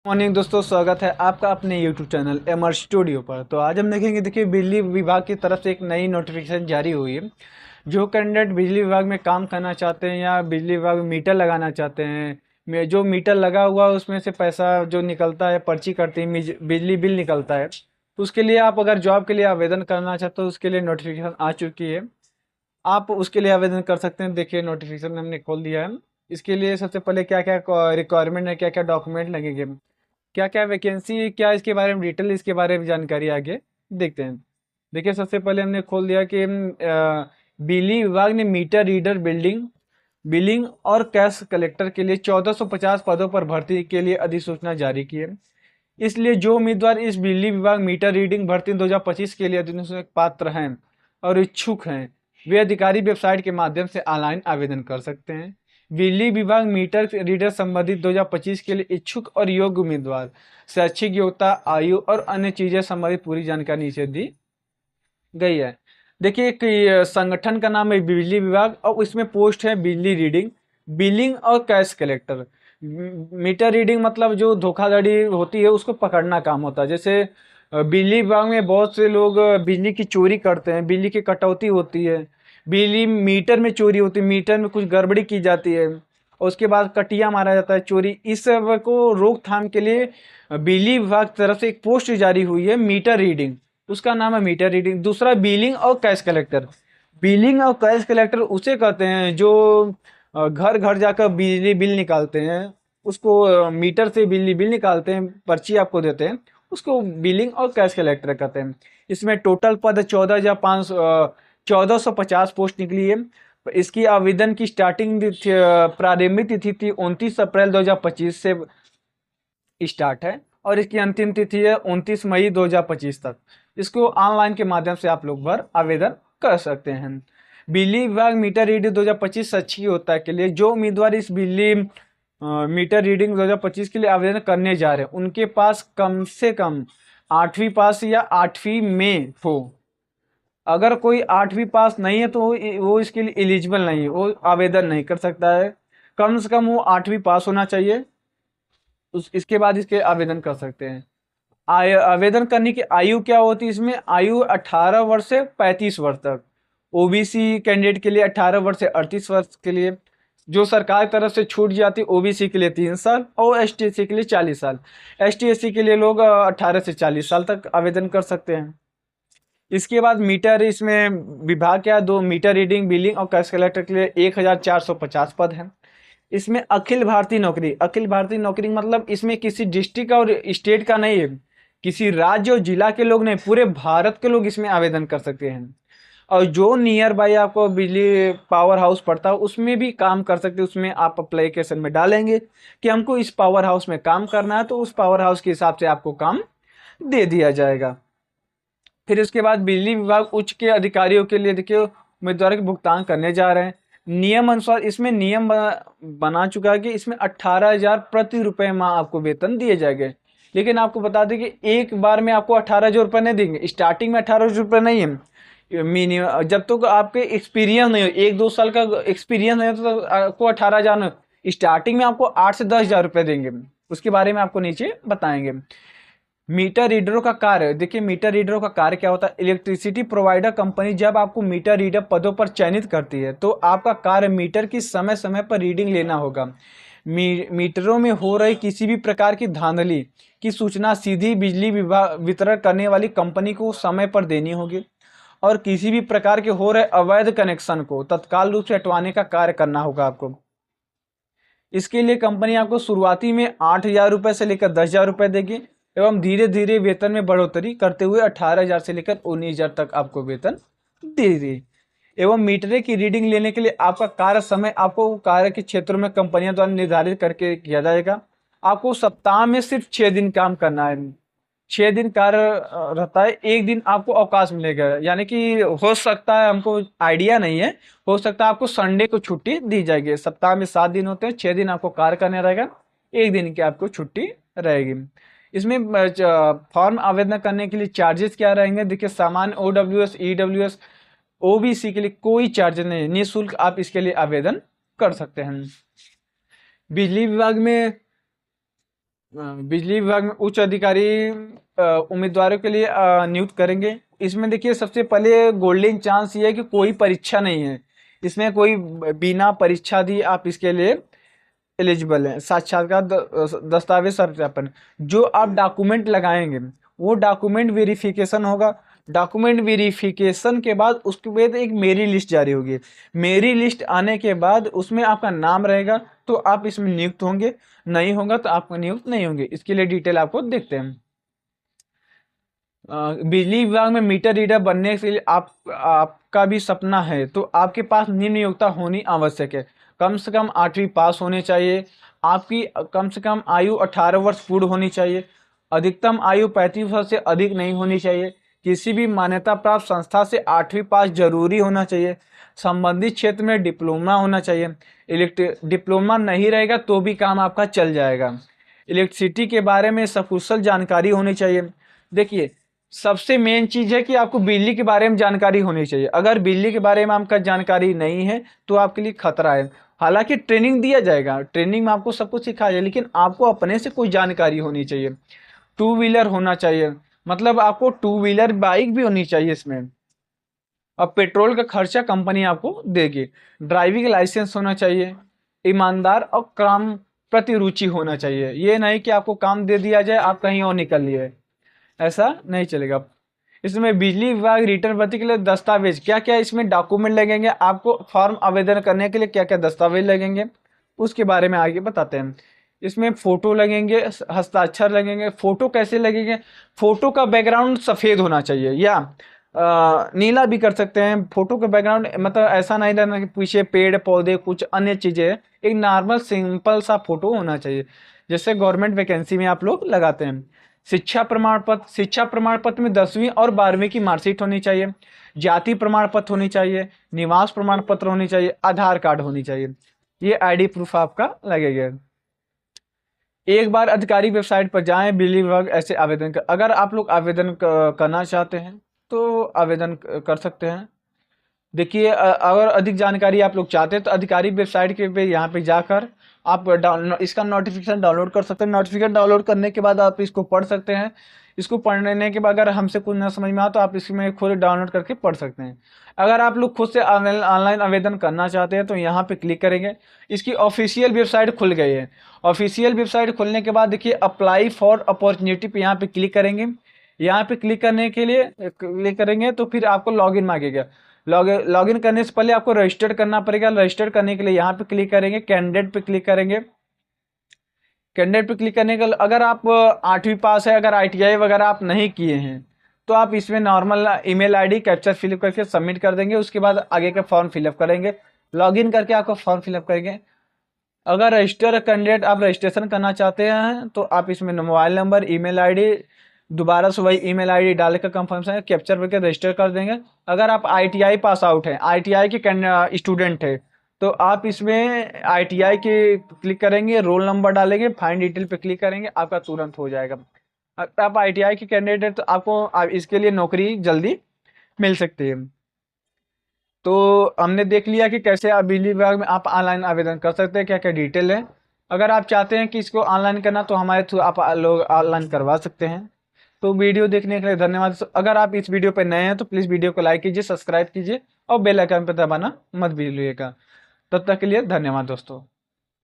Morning दोस्तों, स्वागत है आपका अपने YouTube चैनल एमआर स्टूडियो पर। तो आज हम देखेंगे, देखिए बिजली विभाग की तरफ से एक नई नोटिफिकेशन जारी हुई है। जो कैंडिडेट बिजली विभाग में काम करना चाहते हैं या बिजली विभाग में मीटर लगाना चाहते हैं, जो मीटर लगा हुआ है उसमें से पैसा जो निकलता है, पर्ची कटती है, बिजली बिल निकलता है, तो उसके लिए आप अगर जॉब के लिए आवेदन करना चाहते हो, उसके लिए नोटिफिकेशन आ चुकी है। आप उसके लिए आवेदन कर सकते हैं। देखिए नोटिफिकेशन हमने खोल दिया है। इसके लिए सबसे पहले क्या क्या रिक्वायरमेंट है, क्या क्या डॉक्यूमेंट लगेंगे, क्या क्या वैकेंसी, क्या इसके बारे में डिटेल, इसके बारे में जानकारी आगे देखते हैं। देखिए सबसे पहले हमने खोल दिया कि बिजली विभाग ने मीटर रीडर बिलिंग और कैश कलेक्टर के लिए 1450 पदों पर भर्ती के लिए अधिसूचना जारी की है। इसलिए जो उम्मीदवार इस बिजली विभाग मीटर रीडिंग भर्ती 2025 के लिए अधिसूचना के पात्र हैं और इच्छुक हैं, वे अधिकारी वेबसाइट के माध्यम से ऑनलाइन आवेदन कर सकते हैं। बिजली विभाग मीटर रीडर संबंधित 2025 के लिए इच्छुक और योग्य उम्मीदवार शैक्षिक योग्यता, आयु और अन्य चीजें संबंधित पूरी जानकारी नीचे दी गई है। देखिए एक संगठन का नाम है बिजली विभाग और इसमें पोस्ट है बिजली रीडिंग, बिलिंग और कैश कलेक्टर। मीटर रीडिंग मतलब जो धोखाधड़ी होती है उसको पकड़ना काम होता है। जैसे बिजली विभाग में बहुत से लोग बिजली की चोरी करते हैं, बिजली की कटौती होती है, बिजली मीटर में चोरी होती है, मीटर में कुछ गड़बड़ी की जाती है और उसके बाद कटिया मारा जाता है, चोरी। इस सब को रोकथाम के लिए बिजली विभाग की तरफ से एक पोस्ट जारी हुई है मीटर रीडिंग, उसका नाम है मीटर रीडिंग। दूसरा बिलिंग और कैश कलेक्टर। बिलिंग और कैश कलेक्टर उसे कहते हैं जो घर घर जाकर बिजली बिल निकालते हैं, उसको मीटर से बिजली बिल निकालते हैं, पर्ची आपको देते हैं, उसको बिलिंग और कैश कलेक्टर कहते हैं। इसमें टोटल पद 1450 पोस्ट निकली है। इसकी आवेदन की स्टार्टिंग प्रारंभिक तिथि थी 29 अप्रैल 2025 से स्टार्ट है और इसकी अंतिम तिथि है 29 मई 2025 तक। इसको ऑनलाइन के माध्यम से आप लोग भर आवेदन कर सकते हैं। बिजली विभाग मीटर रीडिंग 2025 अच्छी होता है के लिए जो उम्मीदवार इस बिजली मीटर रीडिंग 2025 के लिए आवेदन करने जा रहे हैं, उनके पास कम से कम 8वीं पास या 8वीं में हो। अगर कोई 8वीं पास नहीं है तो वो इसके लिए एलिजिबल नहीं है, वो आवेदन नहीं कर सकता है। कम से कम वो 8वीं पास होना चाहिए, इसके बाद इसके आवेदन कर सकते हैं। आवेदन करने की आयु क्या होती है? इसमें आयु 18 वर्ष से 35 वर्ष तक। ओबीसी कैंडिडेट के लिए 18 वर्ष से 38 वर्ष के लिए जो सरकार की तरफ से छूट जाती है, ओबीसी के लिए 3 साल और एसटी के लिए 40 साल। एसटी के लिए लोग 18 से 40 साल तक आवेदन कर सकते हैं। इसके बाद मीटर, इसमें विभाग क्या, दो मीटर रीडिंग, बिलिंग और कैश कलेक्टर के लिए 1450 पद हैं। इसमें अखिल भारतीय नौकरी मतलब इसमें किसी डिस्ट्रिक्ट और स्टेट का नहीं है, किसी राज्य और जिला के लोग नहीं, पूरे भारत के लोग इसमें आवेदन कर सकते हैं। और जो नियर बाई आपको बिजली पावर हाउस पड़ता है उसमें भी काम कर सकते हैं। उसमें आप अप्लीकेशन में डालेंगे कि हमको इस पावर हाउस में काम करना है, तो उस पावर हाउस के हिसाब से आपको काम दे दिया जाएगा। फिर उसके बाद बिजली विभाग उच्च के अधिकारियों के लिए देखिए उम्मीदवारों के भुगतान करने जा रहे हैं। नियम अनुसार इसमें नियम बना चुका है कि इसमें 18,000 प्रति रुपये माह आपको वेतन दिए जाएंगे। लेकिन आपको बता दें कि एक बार में आपको 18,000 रुपये नहीं देंगे, स्टार्टिंग में 18,000 रुपये नहीं है। मिनिमम जब तक आपके एक्सपीरियंस नहीं हो, 1-2 साल का एक्सपीरियंस नहीं हो तो आपको 18,000, स्टार्टिंग में आपको 8 से 10,000 रुपये देंगे। उसके बारे में आपको नीचे बताएंगे। मीटर रीडरों का कार्य देखिए, मीटर रीडरों का कार्य क्या होता है? इलेक्ट्रिसिटी प्रोवाइडर कंपनी जब आपको मीटर रीडर पदों पर चयनित करती है तो आपका कार्य मीटर की समय समय पर रीडिंग लेना होगा। मीटरों में हो रही किसी भी प्रकार की धांधली की सूचना सीधी बिजली विभाग वितरण करने वाली कंपनी को समय पर देनी होगी और किसी भी प्रकार के हो रहे अवैध कनेक्शन को तत्काल रूप से हटवाने का कार्य करना होगा आपको। इसके लिए कंपनी आपको शुरुआती में 8,000 रुपये से लेकर 10,000 रुपये देगी एवं धीरे धीरे वेतन में बढ़ोतरी करते हुए 18,000 से लेकर 19,000 तक आपको वेतन देगी। एवं मीटरे की रीडिंग लेने के लिए आपका कार्य समय आपको कार्य के क्षेत्रों में कंपनियों द्वारा निर्धारित करके किया जाएगा। आपको सप्ताह में सिर्फ 6 दिन काम करना है। 6 दिन कार्य रहता है, एक दिन आपको अवकाश मिलेगा। यानी कि हो सकता है, हमको आइडिया नहीं है, हो सकता है आपको संडे को छुट्टी दी जाएगी। सप्ताह में 7 दिन होते हैं, 6 दिन आपको कार्य करना रहेगा, एक दिन की आपको छुट्टी रहेगी। इसमें फॉर्म आवेदन करने के लिए चार्जेस क्या रहेंगे? देखिए सामान्य OWS, EWS, OBC के लिए कोई चार्ज नहीं, निःशुल्क आप इसके लिए आवेदन कर सकते हैं। बिजली विभाग में बिजली विभाग में उच्च अधिकारी उम्मीदवारों के लिए नियुक्त करेंगे। इसमें देखिए सबसे पहले गोल्डन चांस ये है कि कोई परीक्षा नहीं है, इसमें कोई बिना परीक्षा दी आप इसके लिए एलिजिबल है। साक्षात्कार दस्तावेज सत्यापन, जो आप डॉक्यूमेंट लगाएंगे वो डॉक्यूमेंट वेरिफिकेशन होगा। डॉक्यूमेंट वेरिफिकेशन के बाद उसके बाद एक मेरी लिस्ट जारी होगी। मेरी लिस्ट आने के बाद उसमें आपका नाम रहेगा तो आप इसमें नियुक्त होंगे, नहीं होगा तो आप नियुक्त नहीं होंगे। इसके लिए डिटेल आपको देखते हैं। बिजली विभाग में मीटर रीडर बनने के लिए आपका भी सपना है तो आपके पास निम्न योग्यता होनी आवश्यक है। कम से कम 8वीं पास होनी चाहिए। आपकी कम से कम आयु 18 वर्ष पूर्ण होनी चाहिए। अधिकतम आयु 35 वर्ष से अधिक नहीं होनी चाहिए। किसी भी मान्यता प्राप्त संस्था से 8वीं पास जरूरी होना चाहिए। संबंधित क्षेत्र में डिप्लोमा होना चाहिए। डिप्लोमा नहीं रहेगा तो भी काम आपका चल जाएगा। इलेक्ट्रिसिटी के बारे में सकुशल जानकारी होनी चाहिए। देखिए सबसे मेन चीज है कि आपको बिजली के बारे में जानकारी होनी चाहिए। अगर बिजली के बारे में आपका जानकारी नहीं है तो आपके लिए खतरा है। हालांकि ट्रेनिंग दिया जाएगा, ट्रेनिंग में आपको सब कुछ सिखाया जाए, लेकिन आपको अपने से कोई जानकारी होनी चाहिए। टू व्हीलर होना चाहिए, मतलब आपको टू व्हीलर बाइक भी होनी चाहिए इसमें। अब पेट्रोल का खर्चा कंपनी आपको देगी। ड्राइविंग लाइसेंस होना चाहिए। ईमानदार और काम प्रति रुचि होना चाहिए। ये नहीं कि आपको काम दे दिया जाए आप कहीं और निकल लिए, ऐसा नहीं चलेगा। इसमें बिजली विभाग रिटर्न भर्ती के लिए दस्तावेज क्या क्या इसमें डॉक्यूमेंट लगेंगे, आपको फॉर्म आवेदन करने के लिए क्या क्या दस्तावेज लगेंगे उसके बारे में आगे बताते हैं। इसमें फोटो लगेंगे, हस्ताक्षर लगेंगे। फोटो कैसे लगेंगे? फोटो का बैकग्राउंड सफेद होना चाहिए या नीला भी कर सकते हैं। फोटो का बैकग्राउंड मतलब ऐसा नहीं रहना कि पीछे पेड़ पौधे कुछ अन्य चीजें, एक नॉर्मल सिंपल सा फोटो होना चाहिए, जैसे गवर्नमेंट वैकेंसी में आप लोग लगाते हैं। शिक्षा प्रमाण पत्र, शिक्षा प्रमाण पत्र में 10वीं और 12वीं की मार्कशीट होनी चाहिए। जाति प्रमाण पत्र होनी चाहिए। निवास प्रमाण पत्र होनी चाहिए। आधार कार्ड होनी चाहिए। ये आईडी प्रूफ आपका लगेगा। एक बार अधिकारी वेबसाइट पर जाएं, बिजली विभाग ऐसे आवेदन कर, अगर आप लोग आवेदन करना चाहते हैं तो आवेदन कर सकते हैं। देखिए अगर अधिक जानकारी आप लोग चाहते हैं तो अधिकारी वेबसाइट के पे यहाँ पे जाकर आप इसका नोटिफिकेशन डाउनलोड कर सकते हैं। नोटिफिकेशन डाउनलोड करने के बाद आप इसको पढ़ सकते हैं। इसको पढ़ने के बाद अगर हमसे कुछ ना समझ में आ तो आप इसमें खुद डाउनलोड करके पढ़ सकते हैं। अगर आप लोग खुद से ऑनलाइन आवेदन करना चाहते हैं तो यहाँ पे क्लिक करेंगे। इसकी ऑफिशियल वेबसाइट खुल गई है। ऑफिशियल वेबसाइट खुलने के बाद देखिए अप्लाई फॉर अपॉर्चुनिटी पे यहाँ पे क्लिक करेंगे। यहाँ पे क्लिक करने के लिए क्लिक करेंगे तो फिर आपको लॉगिन मांगेगा। लॉगिन करने से पहले आपको रजिस्टर करना पड़ेगा। रजिस्टर करने के लिए यहाँ पे क्लिक करेंगे, कैंडिडेट पे क्लिक करेंगे। कैंडिडेट पे क्लिक करने का अगर आप 8वीं पास है, अगर ITI वगैरह आप नहीं किए हैं तो आप इसमें normal email ID capture fill up करके सबमिट कर देंगे। उसके बाद आगे का फॉर्म फिलअप करेंगे। लॉगिन करके आपको फॉर्म फिलअप करेंगे। अगर रजिस्टर कैंडिडेट आप रजिस्ट्रेशन करना चाहते हैं तो आप इसमें मोबाइल नंबर, ईमेल आईडी, दोबारा से वही ईमेल आईडी डालकर कंफर्मेशन कैप्चर करके रजिस्टर कर देंगे। अगर आप ITI पास आउट है, ITI के स्टूडेंट है तो आप इसमें ITI के क्लिक करेंगे, रोल नंबर डालेंगे, फाइंड डिटेल पे क्लिक करेंगे, आपका तुरंत हो जाएगा। अगर आप ITI के कैंडिडेट है तो आपको इसके लिए नौकरी जल्दी मिल सकती है। तो हमने देख लिया कि कैसे आप बिजली विभाग में आप ऑनलाइन आवेदन कर सकते हैं, क्या क्या डिटेल है। अगर आप चाहते हैं कि इसको ऑनलाइन करना तो हमारे थ्रू आप लोग ऑनलाइन करवा सकते हैं। तो वीडियो देखने के लिए धन्यवाद। अगर आप इस वीडियो पर नए हैं तो प्लीज़ वीडियो को लाइक कीजिए, सब्सक्राइब कीजिए और बेल आइकन पर दबाना मत भूलिएगा। तब तक के लिए धन्यवाद दोस्तों।